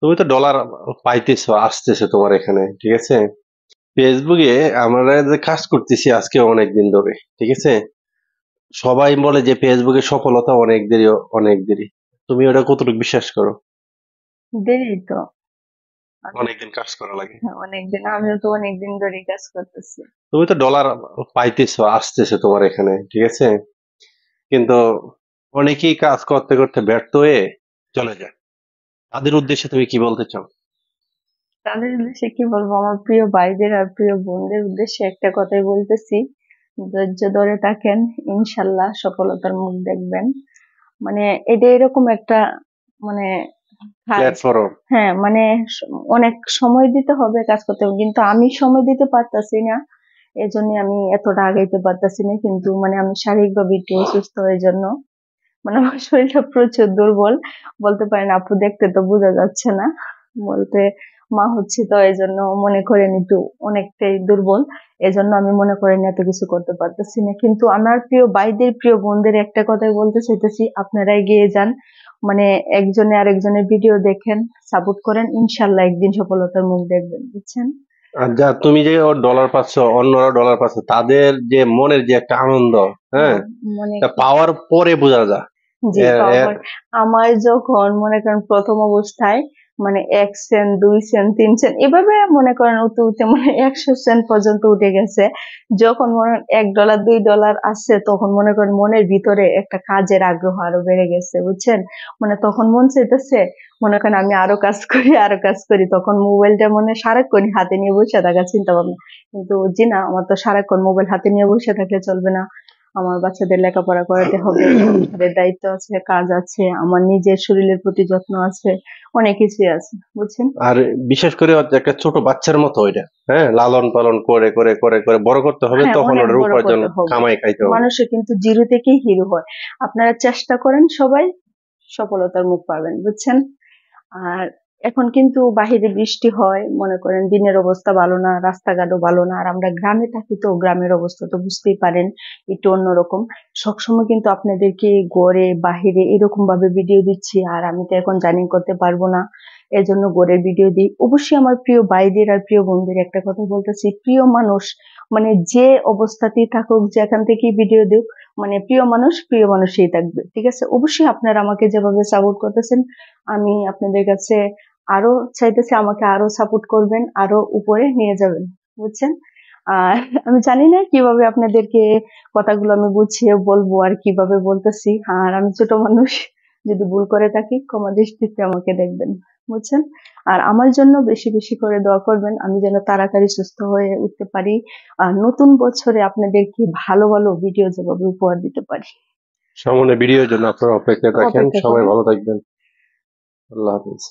তুমি তো ডলার পাইতেছো, আসতেছে তোমার এখানে, ঠিক আছে। ফেসবুকে আমরা যে কাজ করতেছি আজকে অনেক দিন ধরে, ঠিক আছে। সবাই বলে যে ফেসবুকে সফলতা অনেক দেরি, অনেক দেরি। তুমি ওটা কতটুকু বিশ্বাস করো? দেরি তো। অনেকদিন কাজ করা লাগে। অনেকদিন, আমিও তো অনেকদিন ধরে কাজ করতেছি। তুমি তো ডলার পাইতেছো, আসতেছে তোমার এখানে, ঠিক আছে। কিন্তু অনেকেই কাজ করতে করতে ব্যর্থ হয়ে চলে যায়। তাদের উদ্দেশ্যে তুমি কি বলতে চাও? তাদের উদ্দেশ্যে কি বলবো, আমার প্রিয় ভাইদের আর প্রিয় বোনদের উদ্দেশ্যে একটা কথাই বলতেছি: ধৈর্য ধরে থাকেন, ইনশাল্লাহ সফলতার মুখ দেখবেন। মানে এটা এরকম একটা, মানে কাজ। প্ল্যাটফর্ম। হ্যাঁ, মানে অনেক সময় দিতে হবে, কাজ করতে হবে, কিন্তু আমি সময় দিতে পারতাছি না। এজন্য আমি এতটা আগাইতে পারতাছি না, কিন্তু মানে আমি শারীরিকভাবে একটু অসুস্থ হয়ে জন্য, মানে আমার শরীরটা প্রচুর দুর্বল। বলতে পারেন আপু, দেখতে তো বোঝা যাচ্ছে না, বলতে মা হচ্ছে তো এই জন্য মনে করেন একটু অনেকটাই দুর্বল। এজন্য আমি মনে করেন এত কিছু করতে পারতেছি না, কিন্তু আমার প্রিয় ভাইদের প্রিয় বোনদের একটা কথাই বলতে চাইতেছি: আপনারা এগিয়ে যান। মানে একজনে আরেকজনের ভিডিও দেখেন, সাপোর্ট করেন, ইনশাল্লাহ একদিন সফলতার মুখ দেখবেন, বুঝছেন। আর যা তুমি যে ওর ডলার পাচ্ছ, অন্যরা ডলার পাচ্ছে, তাদের যে মনের যে একটা আনন্দ, হ্যাঁ, হ্যাঁ, মনে তা পাওয়ার পরে বোঝা যায়। জি এ- পাওয়ার। এ- আমার যখন মনে করেন প্রথম অবস্থায়, মানে 1 সেন্ট 2 সেন্ট 3 সেন্ট এভাবে মনে করেন উঠতে উঠতে মানে 100 সেন্ট পর্যন্ত উঠে গেছে। যখন মনে করেন $1 $2 আসছে, তখন মনে করেন মনের ভিতরে একটা কাজের আগ্রহ আরো বেড়ে গেছে, বুঝছেন। মানে তখন মন চাইতেছে, মনে করেন আমি আরো কাজ করি, আরো কাজ করি। তখন মোবাইলটা মনে সারাক্ষণ হাতে নিয়ে বসে থাকার চিন্তা ভাবনা। কিন্তু জি না, আমার তো সারাক্ষণ মোবাইল হাতে নিয়ে বসে থাকলে চলবে না। আমার বাচ্চাদের লেখাপড়া করাতে হবে, সংসারের দায়িত্ব আছে, কাজ আছে, আমার নিজের শরীরের প্রতি যত্ন আছে, অনেক কিছুই আছে, বুঝছেন। আর বিশেষ করে হচ্ছে একটা ছোট বাচ্চার মতো ওইটা, হ্যাঁ, লালন পালন করে করে করে করে বড় করতে হবে, হ্যাঁ, তখন অনেক ওটার বড় উপার্জন করতে হবে। কামাই খাইতে হবে। মানুষে কিন্তু জিরো থেকেই হিরো হয়। আপনারা চেষ্টা করেন সবাই, সফলতার মুখ পাবেন, বুঝছেন। আর এখন কিন্তু বাহিরে বৃষ্টি হয়, মনে করেন দিনের অবস্থা ভালো না, রাস্তাঘাটও ভালো না। আর আমরা গ্রামে থাকি, তো গ্রামের অবস্থা তো বুঝতেই পারেন, একটু অন্যরকম। সবসময় কিন্তু আপনাদেরকে গড়ে বাহিরে এরকম ভাবে ভিডিও দিচ্ছি, আর আমি তো এখন জার্নি করতে পারবো না, এজন্য গড়ের ভিডিও দিই। অবশ্যই আমার প্রিয় ভাইদের আর প্রিয় বোনদের একটা কথা বলতেছি: প্রিয় মানুষ মানে যে অবস্থাতেই থাকুক, যেখান থেকেই ভিডিও দিক, মানে প্রিয় মানুষ প্রিয় মানুষই থাকবে, ঠিক আছে। অবশ্যই আপনারা আমাকে যেভাবে সাপোর্ট করতেছেন, আমি আপনাদের কাছে আরো চাইতেছি আমাকে আরো সাপোর্ট করবেন, আরো উপরে নিয়ে যাবেন, বুঝছেন। আর আমি জানি না কিভাবে আপনাদেরকে কথাগুলো আমি গুছিয়ে বলবো আর কিভাবে বলতেছি। আর আমি ছোট মানুষ, যদি ভুল করে থাকি ক্ষমা দৃষ্টিতে আমাকে দেখবেন, বুঝছেন। আর আমার জন্য বেশি বেশি করে দোয়া করবেন, আমি যেন তাড়াতাড়ি সুস্থ হয়ে উঠতে পারি, আর নতুন বছরে আপনাদেরকে ভালো ভালো ভিডিও যেভাবে উপহার দিতে পারি। সামনে ভিডিওর জন্য আপনারা অপেক্ষায় থাকেন। অপেক্ষা সবাই করেন। ভালো থাকবেন। আল্লাহ হাফিজ।